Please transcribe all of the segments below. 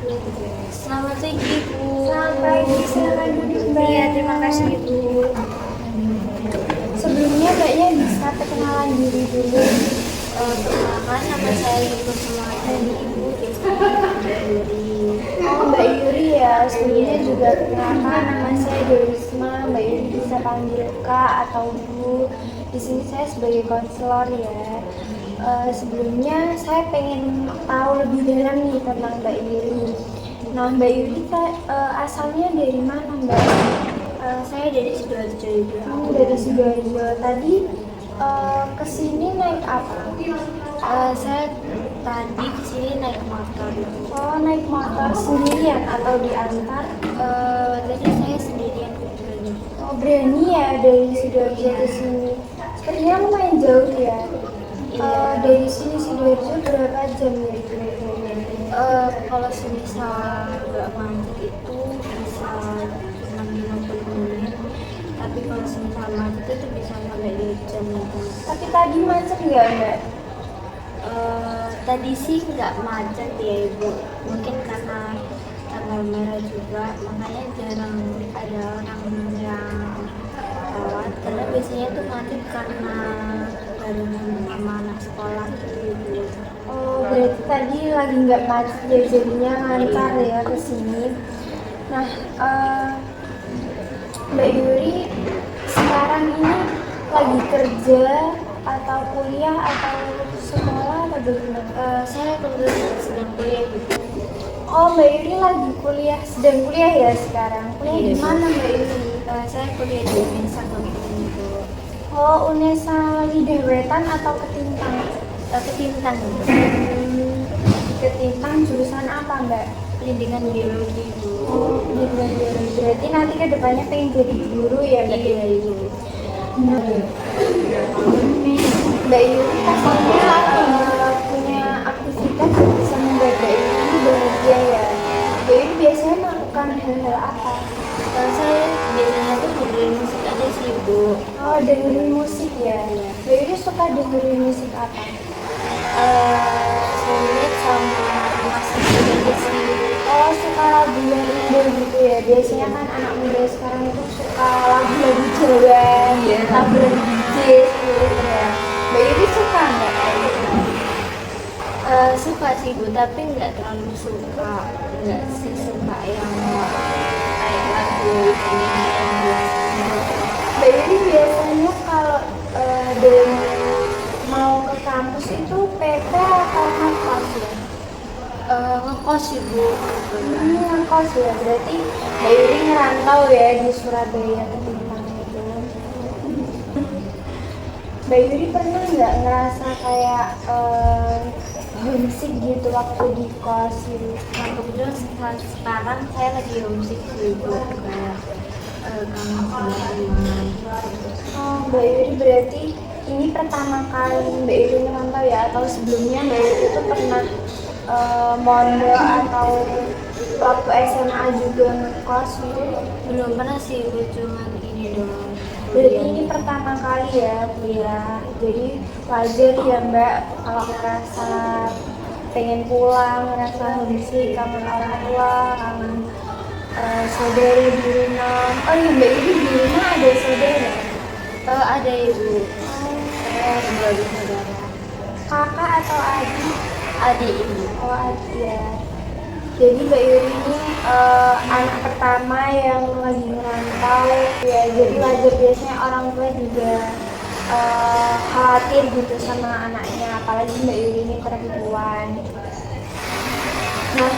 Selamat pagi Ibu. Selamat pagi, silakan duduk Mbak. Iya, terima kasih Ibu. Sebelumnya Mbaknya bisa perkenalan diri dulu. Perkenalkan, nama saya Ibu Sumartani, Ibu dari Oh, Mbak Yuri ya. Sebelumnya juga perkenalkan, nama saya Dewisma. Mbak Yuri bisa panggil Kak atau Bu. Di sini saya sebagai konselor ya. Sebelumnya saya pengen tahu lebih dalam nih tentang Mbak Yuri. Nah, Mbak Yuri asalnya dari mana Mbak? saya dari Sidoarjo Ibu. Dari Sidoarjo. Tadi kesini naik apa? Saya tadi kesini naik motor. Oh, naik motor sendirian atau diantar? Tadi saya sendirian kebetulan. Oh, berani ya dari Sidoarjo ke sini. Sepertinya lumayan jauh ya. Dari sini Sidoarjo berapa jam ya kira-kira? Kalau semisal nggak macet itu bisa 6-50 menit. Tapi kalau semisal macet itu bisa sampai 2 jam gitu. Tapi tadi macet nggak Mbak? Tadi sih nggak macet ya Ibu, mungkin karena tanggal merah juga, makanya jarang ada orang yang lewat. Karena biasanya tuh macet karena barengan sama anak sekolah gitu Ibu. Oh, berarti tadi lagi nggak macet ya, jadinya lancar ya ke sini. Nah, Mbak Yuri sekarang ini lagi kerja atau kuliah atau sekolah atau bagaimana? Saya kebetulan sedang kuliah gitu. Oh, Mbak Yuri lagi kuliah, sedang kuliah ya sekarang. Kuliah Iya, di Bu. mana Mbak Yuri? Saya kuliah di Unesa kebetulan Ibu. Oh, Unesa Lidah Wetan atau Ketintang? Ketintang Ibu. Ketintang jurusan apa Mbak? Pendidikan biologi Ibu. Oh, pendidikan biologi. Berarti nanti ke depannya pengen jadi guru ya Mbak? Iya Ibu. Nah, Mbak Yuri pastinya punya aktivitas yang bisa membuat Mbak Yuri bahagia ya. Mbak Yuri biasanya melakukan hal-hal apa? Saya biasanya tuh dengerin musik aja sih Ibu. Oh, dengerin musik ya. Mbak Yuri suka dengerin musik apa? Sulit sama masih aja sih. Oh, suka lagu yang Indo gitu ya. Biasanya kan anak muda sekarang itu suka lagu-lagu Jawa, lagu-lagu DJ gitu ya. Mbak Yuri suka nggak kayak gitu? Suka sih Bu, tapi nggak terlalu suka. Nggak sih suka yang kayak lagu ini. Mbak Yuri biasanya kalau dari mau ke kampus itu PP atau ngekos ya? Ngekos sih Bu. Ngekos ya, berarti Mbak Yuri ngerantau ya di Surabaya Ketintang itu. Mbak Yuri pernah nggak ngerasa kayak homesick gitu waktu di kos gitu? Nah, kebetulan sekarang saya lagi homesick sih Bu, kayak kangen sama teman. Oh, Mbak Yuri berarti ini pertama kali Mbak Yuri ngerantau ya, atau sebelumnya Mbak Yuri itu pernah mondok atau waktu SMA juga ngekos gitu? Belum pernah sih Bu, cuman ini doang. Berarti ini pertama kali ya kuliah, jadi wajar ya Mbak kalau ngerasa pengen pulang, ngerasa homesick, kangen orang tua, kangen saudara di rumah. Oh iya Mbak, ini di rumah ada saudara? Ada Ibu. Saya dua bersaudara. Kakak atau adik? Adik Ibu. Oh adik ya. Jadi Mbak Yuri ini anak pertama yang lagi ngerantau ya, jadi wajar biasanya orang tua juga khawatir gitu sama anaknya, apalagi Mbak Yuri ini perempuan. Nah,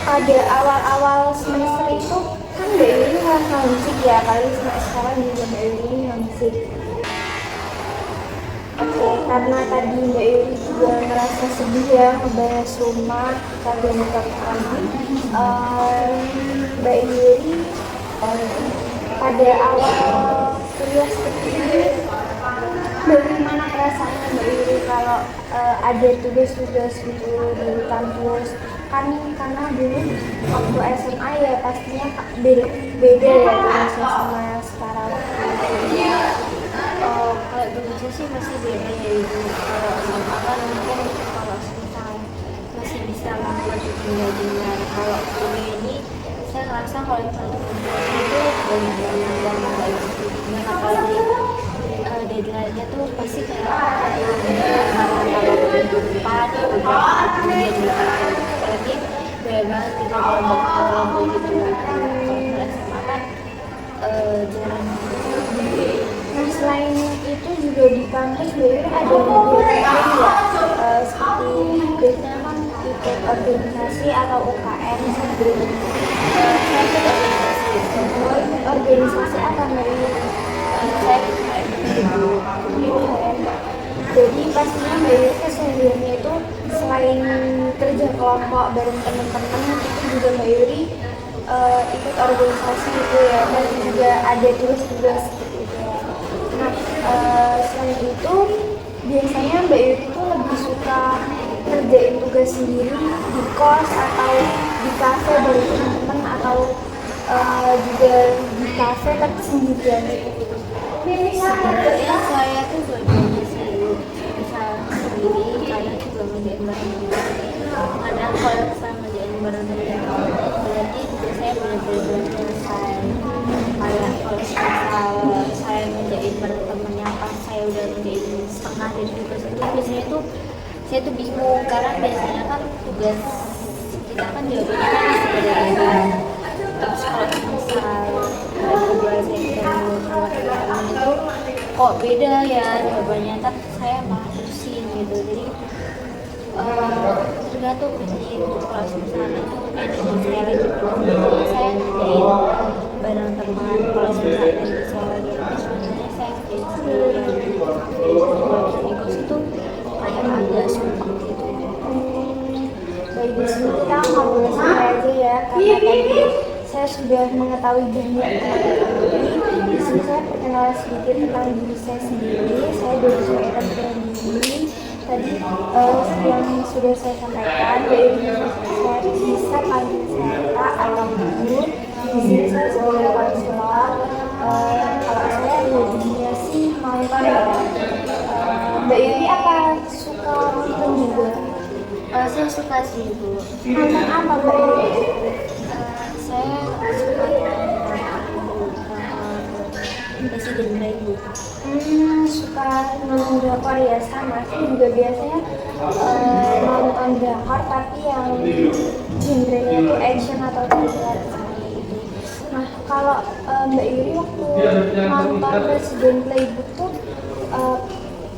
pada awal-awal semester itu kan Mbak Yuri ngerasa homesick ya, apalagi sekarang juga Mbak Yuri ini homesick. Oke, karena tadi Mbak Yuri juga ngerasa sedih ya ngebahas rumah, kita bentuk lagi. Mbak Yuri pada awal kuliah seperti ini, bagaimana perasaannya Mbak Yuri kalau ada tugas-tugas gitu di kampus? Karena dulu waktu SMA ya pastinya beda ya tugasnya sama sekarang. Kalau tugasnya sih masih beda ya Ibu. Kalau SMA kan mungkin kalau semisal masih bisa bisa membuat dengar. Kalau kuliah ini saya ngerasa kalau untuk itu banyak yang nggak bisa didengar, apalagi deadline-nya tuh pasti kayak kalau depan kemudian apalagi banyak banget kita kelompok gitu. Kalau nggak sama kan jarang. Nah, selain itu juga di kampus sebenarnya ada kegiatan ya, seperti biasanya kan ikut organisasi atau UKM sebelum saya ikut organisasi apa Mbak Yu? Saya UKM. Jadi pastinya Mbak Yu kesehariannya itu selain kerja kelompok bareng teman-teman itu juga Mbak Yuri ikut organisasi gitu ya, dan juga ada tugas-tugas seperti itu ya. Nah, selain itu biasanya Mbak Yuri itu lebih suka kerjain tugas sendiri di kos atau di kafe bareng teman-teman, atau juga di kafe tapi sendirian gitu. sebenarnya saya tuh dua-duanya sih, bisa sendiri karena juga ngerjain bareng-bareng. Kadang kalau saya ngerjain bareng-bareng berarti juga saya benar-benar selesai. Kayak kalau misal saya ngerjain bareng temennya pas saya udah ngerjain setengah dari tugas itu, biasanya tuh saya tuh bingung karena biasanya kan tugas kita kan jawabannya kan sebenarnya. Terus kalau misal tugas yang kita itu kok beda ya jawabannya, tapi saya malah pusing gitu. Jadi tergantung sih kalau misalnya itu saya lagi belum, saya ngerjain bareng teman. Kalau misalnya saya lagi sebenarnya saya ngerjain sendirian. Kalau ikut itu kayak agak sumpah gitu. Baik, di sini kita ngobrol santai aja ya, karena tadi saya sudah mengetahui banyak tentang diri. Di sini saya perkenalan sedikit tentang diri saya sendiri. Saya dari Sumetan Diri. Tadi yang sudah saya sampaikan, dari saya bisa panggil saya Kak atau Bu. Di sini saya sebagai konselor. Kalau saya hobinya sih nonton ya. Mbak Yuri apa suka nonton juga? Saya suka sih Bu. Nonton apa Mbak Yuri? Saya suka Presiden Ibu. Suka nonton drakor ya, sama. Saya juga biasanya nonton drakor tapi yang genrenya itu action atau thriller seperti itu. Nah, kalau Mbak Yuri waktu nonton Resident Playbook tuh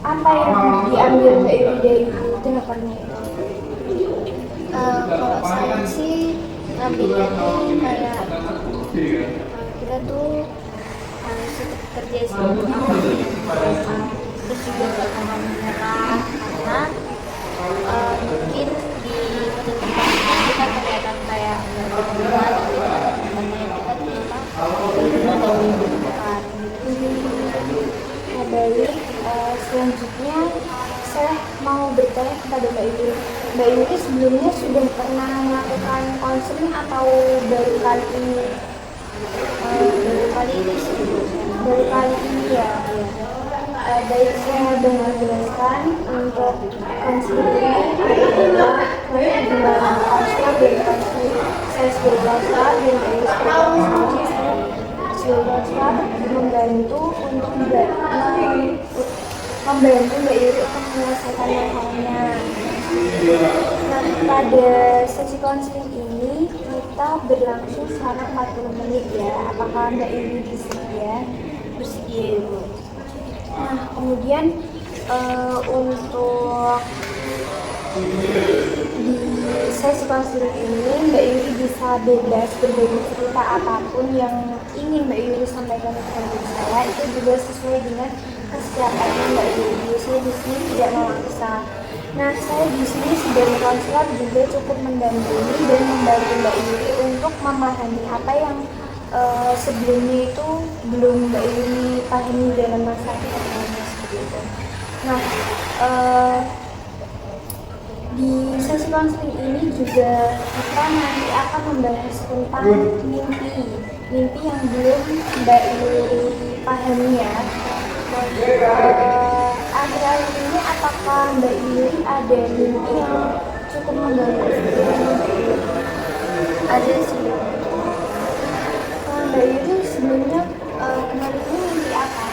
apa yang diambil Mbak Yuri dari drakornya itu? Kalau saya sih ngambilnya tuh kayak kita tuh harus tetap kerja selalu terus juga gak pernah menyerah, karena mungkin di tempat kita kelihatan kayak nggak berguna, tapi teman-temannya kita ternyata atau membutuhkan gitu. Nah, baik, selanjutnya saya mau bertanya kepada Mbak Yuri. Mbak Yuri sebelumnya sudah pernah melakukan konseling atau baru kali ini? Baru kali ini sih Baru kali ini ya. Baik, saya dengar jelaskan untuk konseling ini adalah perkembangan konselor dari konseling. Saya sebagai konselor dan Mbak Yuri sebagai konselor membantu untuk membantu Mbak Yuri untuk menyelesaikan masalahnya. Nah, pada sesi konseling ini kita berlangsung selama 40 menit ya. Apakah Mbak Yuri bersedia? bersedia Bu. Nah, kemudian untuk di sesi konseling ini Mbak Yuri bisa bebas berbagi cerita apapun yang ingin Mbak Yuri sampaikan kepada saya. Itu juga sesuai dengan kesiapannya Mbak Yuri. Saya di sini tidak memaksa. Nah, saya di sini sebagai konselor juga cukup mendampingi dan membantu Mbak Yuri untuk memahami apa yang sebelumnya itu belum Mbak Yuri pahami dalam masa kedepannya seperti itu. Nah, di sesi konseling ini juga kita nanti akan membahas tentang mimpi yang belum Mbak Yuri pahami ya. Akhir-akhir ini apakah Mbak Yuri ada mimpi yang cukup mengganggu? Ada sih. Mbak Yuri sebelumnya kemarin ini mimpi apa?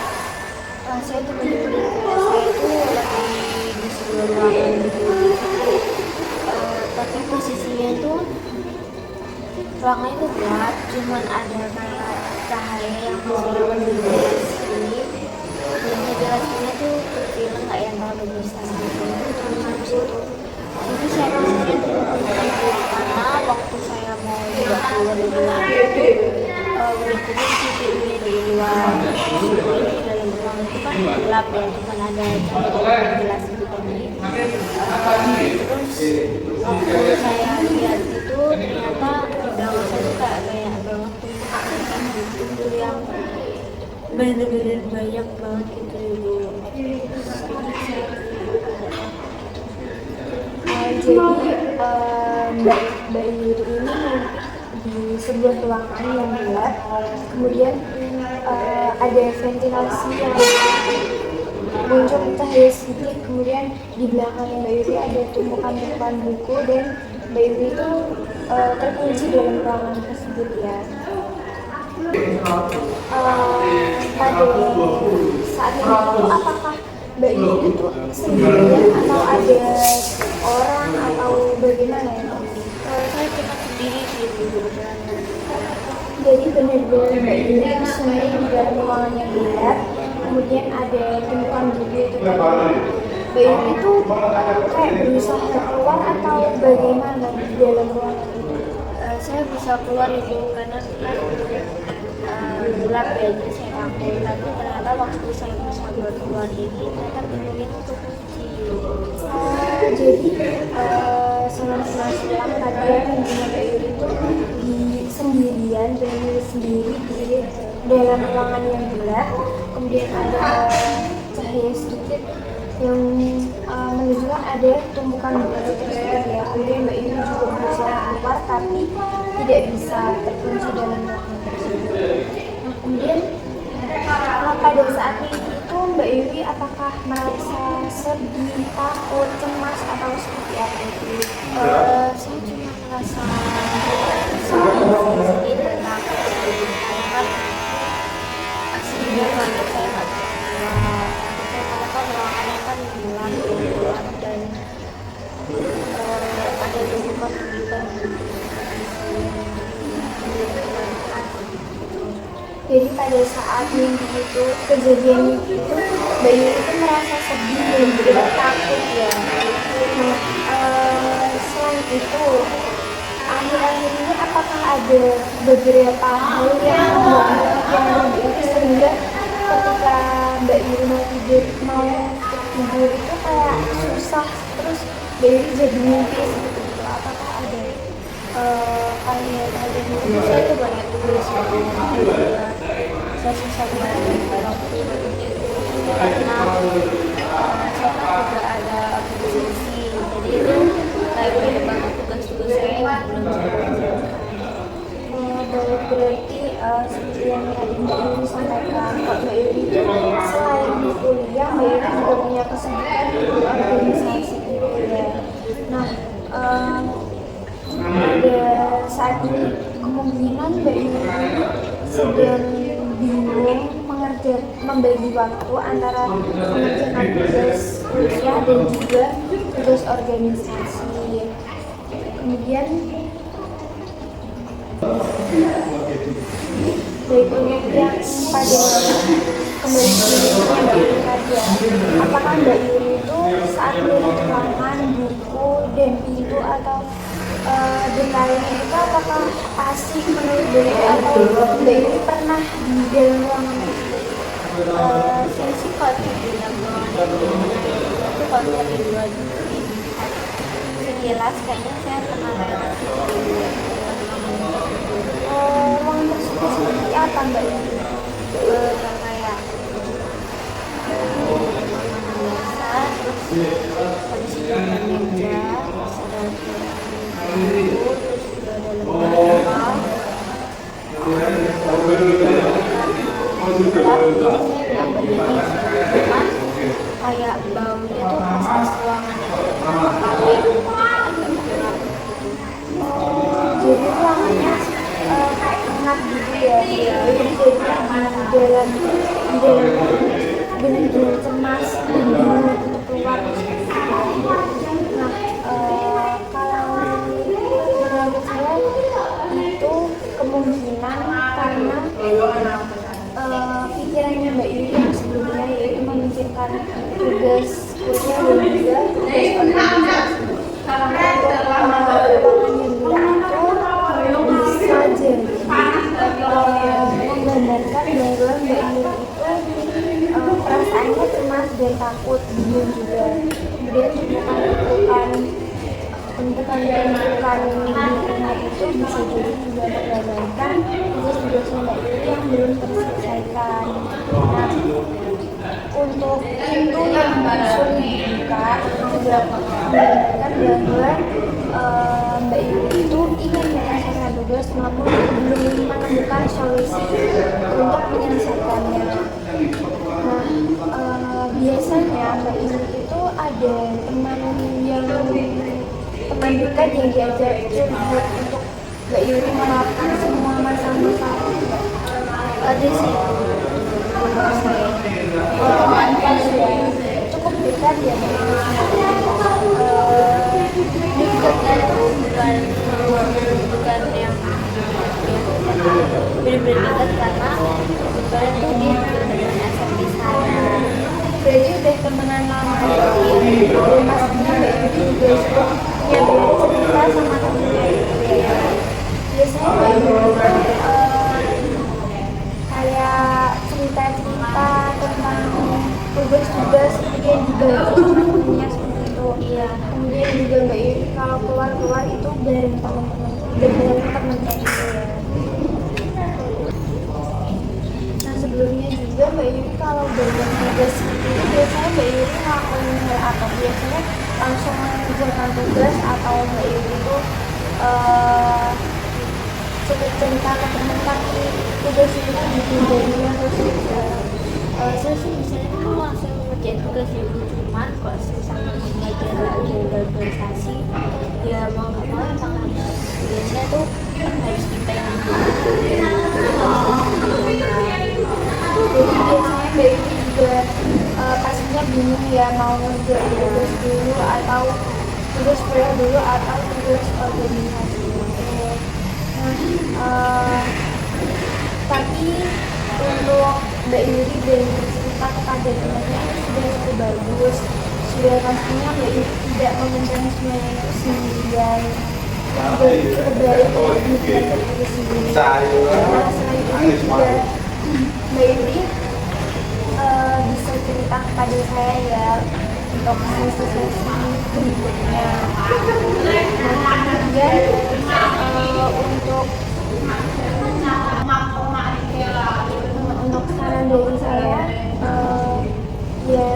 Saya tuh bener-bener kayak saya tuh lagi di sebuah ruangan gitu. Tapi posisinya tuh ruangan itu gelap, cuman ada kayak cahaya yang masih lewat dari sini. Dan ventilasinya tuh kecil, nggak yang terlalu besar gitu. Terus habis itu, jadi saya rasanya tuh karena waktu saya mau buat keluar dari ruangan itu, udah tidur sih tidurnya dari luar. Di dalam ruangan itu kan gelap ya, cuman ada cahaya ventilasi gitu. Terus waktu saya lihat itu ternyata di belakang saya tuh kayak banget tuh yang bener-bener banyak banget gitu ibu. Jadi Mbak Yuri ini di sebuah ruangan yang gelap, kemudian ada ventilasi yang muncul cahaya sedikit, kemudian di belakang Mbak Yuri ada tumpukan-tumpukan buku dan Mbak Yuri itu terkunci dalam ruangan tersebut ya. Pada saat itu apakah Mbak Yuri itu sendirian atau ada orang atau bagaimana ya? Saya cuma sendiri sih ibu. Jadi benar-benar Mbak Yuri sendiri di dalam ruangan yang gelap, kemudian ada tumpukan buku itu tadi. Mbak Yuri itu kayak berusaha keluar atau bagaimana di dalam ruangan itu? Saya bisa keluar itu karena gelap ya, jadi saya takut. Tapi ternyata waktu saya bisa keluar ini ternyata pintunya itu kunci. Jadi senang-senang silam kalian dengan Mbak Yuri itu di sendirian berdiri sendiri di dalam ruangan yang gelap, kemudian ada cahaya sedikit yang menunjukkan ada tumpukan buku tersebut ya. Kemudian Mbak Yuri juga berusaha keluar tapi tidak bisa, terkunci dalam ruangan tersebut. Nah, kemudian pada saat itu Mbak Yuri apakah merasa sedih, takut, cemas atau seperti apa itu? Saya cuma merasa sedih dan takut sih. Karena kan aslinya kan saya nggak bisa keluar. Karena kan ruangannya kan gelap dan ada tumpukan-tumpukan. Jadi pada saat mimpi itu, kejadian mimpi itu, Mbak Yuri itu merasa sedih dan juga takut ya. Nah, selain itu, akhir-akhir ini apakah ada beberapa hal yang Mbak Yuri sehingga ketika Mbak Yuri mau tidur itu kayak susah, terus Mbak Yuri jadi mimpi seperti itu? Apakah ada? Kayak tadi dulu saya tuh banyak tulis saya susah banget waktu karena saya kan juga ada organisasi, jadi itu kayak banyak banget tugas-tugas saya yang belum saya kerjakan. Berarti seperti yang tadi Mbak Yuri sampaikan, Mbak Yuri itu selain di kuliah, Mbak Yuri juga punya kesibukan di organisasi gitu ya. Nah, pada saat ini kemungkinan Mbak Yuri sedang bingung membagi waktu antara mengerjakan tugas kuliah dan juga tugas organisasi. Kemudian berikutnya yang pada kembali ke Mbak Yuri tadi ya, apakah Mbak Yuri itu saat melihat ruangan, buku, dan pintu atau dan lainnya itu apakah asik menurut Mbak Yuri atau Mbak Yuri pernah di dalam ruangan tersebut? Saya sih kalau di dalam ruangan itu kalau dari luar sekilas kayaknya saya pernah lewat Ruangan tersebut seperti apa Mbak Yuri? kayak biasa, terus habis itu ada meja, terus ada buku, terus juga ada lembaga. Kayak baunya tuh pas ruangan itu agak soalnya hangat gitu ya. Jadi dalam benar-benar cemas dan bingung untuk keluar. Nah, kalau menurut saya itu kemungkinan karena pikirannya Mbak Yuri yang sebelumnya yaitu memikirkan tugas kuliah dan juga tugas organisasi. Itu bisa jadi menggambarkan bahwa Mbak Yuri itu perasaannya cemas dan takut, bingung juga. Kemudian bentukan lingkungan itu bisa jadi juga menggambarkan tugas-tugasnya Mbak Yuri yang belum terselesaikan. Nah, untuk pintu yang sulit dibuka itu juga menggambarkan bahwa Mbak Yuri itu ingin menyelesaikan tugas namun belum menemukan solusi untuk menyelesaikannya. Nah, biasanya Mbak Yuri itu ada teman dekat yang diajak curhat untuk Mbak Yuri melakukan semua masalah-masalah. Ada sih teman yang cukup dekat ya Mbak Yuri. Dekat itu bukan yang benar-benar dekat karena kebetulan tuh dia juga teman SMP saya. Berarti udah temenan lama ya. Pastinya Mbak Yuri juga suka punya banyak cerita sama temennya gitu ya. Biasanya Mbak Yuri kayak cerita-cerita tentang tugas-tugas kemudian juga sama temennya seperti itu. Iya. Kemudian juga Mbak Yuri kalau keluar itu bareng teman-teman teman-temannya gitu ya. Nah, sebelumnya juga Mbak Yuri kalau bagian tugas itu biasanya Mbak Yuri ngelakuin hal apa? Biasanya langsung mengerjakan tugas atau Mbak Yuri itu cerita ke teman tapi tugas itu ditunda atau Saya sih misalnya tuh langsung ngerjain tugas itu, cuman kalau sama pembelajaran organisasi ya mau nggak mau emang biasanya tuh harus kita yang jadi biasanya Mbak Yuri juga pastinya bingung ya mau ngerjain tugas dulu atau tugas kuliah dulu atau tugas organisasi. Tapi untuk Mbak Yuri dan bercerita kepada temannya itu sudah cukup bagus. Sudah pastinya Mbak Yuri tidak memendam semuanya itu sendirian. Sudah cukup baik untuk diri sendiri. Nah, selain itu juga Mbak Yuri bisa cerita kepada saya ya untuk sesi-sesi berikutnya. Nah, kemudian untuk saran dari saya ya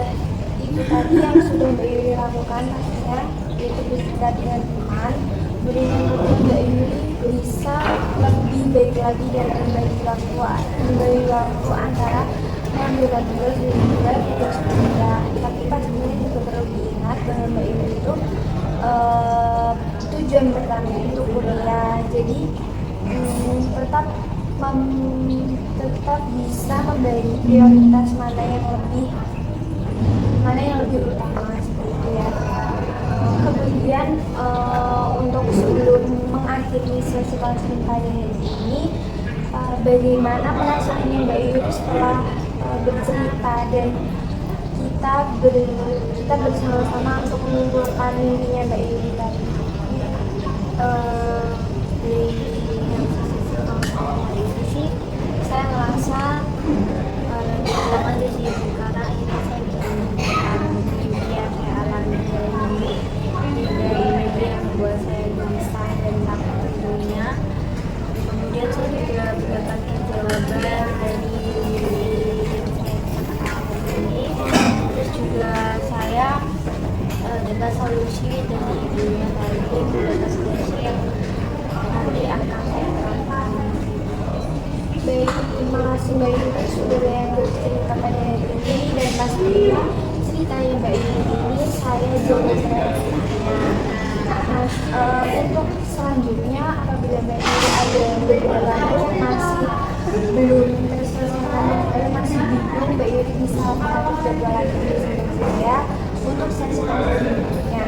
itu tadi yang sudah Mbak Yuri lakukan pastinya yaitu bercerita dengan teman. Kemudian yang kedua Mbak Yuri bisa lebih baik lagi dan membagi waktu antara mengambil tugas dan juga tugas kuliah. Tapi pastinya juga perlu diingat bahwa Mbak Yuri itu tujuan pertama itu kuliah. Jadi tetap bisa membagi prioritas mana yang lebih utama seperti itu ya. Kemudian untuk sebelum mengakhiri sesi konseling pada hari ini, bagaimana perasaannya Mbak Yuri setelah bercerita dan kita bersama-sama untuk mengumpulkan mimpinya Mbak Yuri tadi. Dari yang sisi konseling itu sih saya merasa senang aja sih karena akhirnya saya bisa menemukan mimpi yang saya alami dari mimpi yang membuat saya gelisah dan takut tentunya. Kemudian saya juga mendapatkan jawaban dari ini, terus juga saya dapat solusi dari ibunya tadi, dapat solusi yang nanti akan saya terapkan. Baik, terima kasih Mbak Yuri sudah yang bercerita pada hari ini dan pastinya ceritanya Mbak Yuri ini saya juga terhadapnya. Nah, untuk selanjutnya apabila Mbak Yuri ada berjalan itu masih belum terselesaikan, masih bingung, Mbak Yuri bisa mengatur jadwal ini sama saya untuk sesi berikutnya.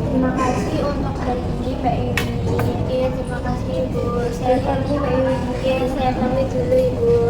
Terima kasih untuk hari ini Mbak Yuri. Oke, terima kasih Ibu. Saya Mbak Yuri. Oke, saya pamit dulu Ibu.